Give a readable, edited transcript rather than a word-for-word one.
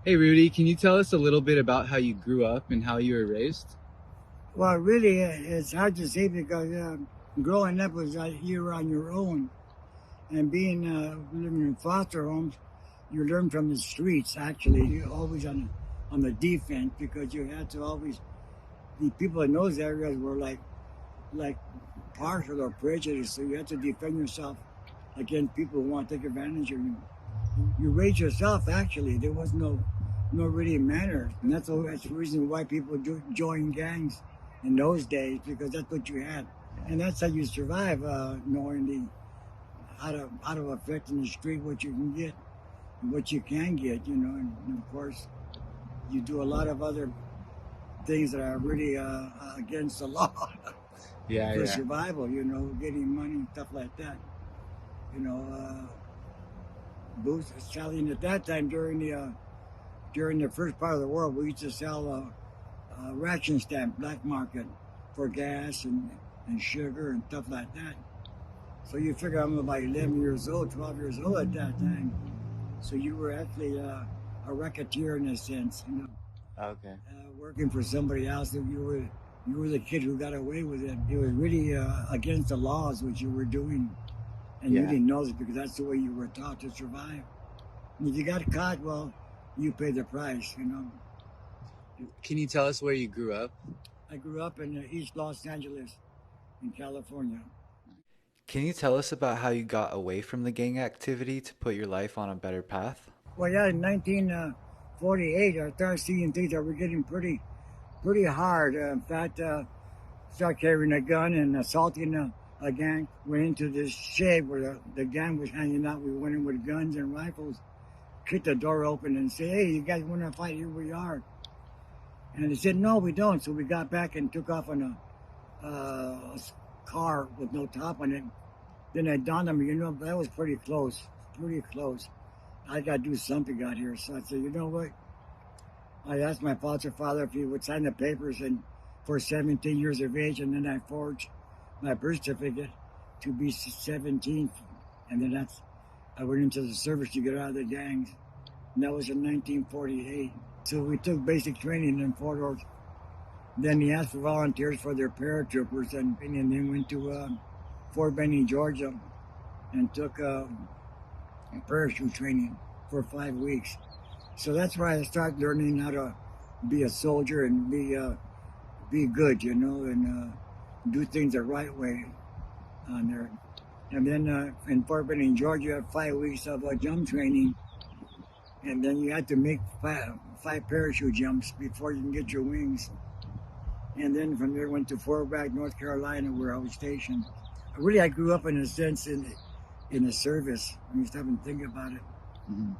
Hey Rudy, can you tell us a little bit about how you grew up and how you were raised? Well, really, it's hard to say because growing up was you were on your own, and being living in foster homes, you learn from the streets. Actually, you're always on the defense because you had to always. The people in those areas were like partial or prejudiced, so you had to defend yourself against people who want to take advantage of you. You raise yourself. Actually, there was no really manners, and that's the reason why people join gangs in those days because that's what you had, and that's how you survive, knowing the how to affect in the street what you can get and what you can get, and of course you do a lot of other things that are really against the law Yeah, for yeah. survival, getting money and stuff like that, you know, booths selling at that time during the first part of the world, we used to sell ration stamp black market for gas and sugar and stuff like that. So you figure I'm about 11 years old, 12 years old at that time. So you were actually a racketeer in a sense, Okay. working for somebody else. You were the kid who got away with it. It was really against the laws what you were doing, and you Yeah. didn't know it because that's the way you were taught to survive. And if you got caught, well, you pay the price. Can you tell us where you grew up? I grew up in East Los Angeles, in California. Can you tell us about how you got away from the gang activity to put your life on a better path? Well, yeah, in 1948, I started seeing things that were getting pretty hard. In fact, started carrying a gun and assaulting a gang. Went into this shed where the gang was hanging out. We went in with guns and rifles, kicked the door open, and said, "Hey, you guys want to fight? Here we are." And they said, "No, we don't." So we got back and took off on a car with no top on it. Then it dawned on me, that was pretty close, pretty close. I got to do something out here. So I said, you know what? I asked my foster father if he would sign the papers and for 17 years of age, and then I forged my birth certificate to be 17, and then I went into the service to get out of the gangs, and that was in 1948. So we took basic training in Fort Worth. Then he asked for volunteers for their paratroopers, and then went to Fort Benning, Georgia, and took parachute training for 5 weeks. So that's where I started learning how to be a soldier and be good, and do things the right way on there. And then in Fort Benning, Georgia, you had 5 weeks of jump training, and then you had to make five parachute jumps before you can get your wings. And then from there went to Fort Bragg, North Carolina, where I was stationed. Really, I grew up in a sense in the service. When you stop and think about it, Mhm.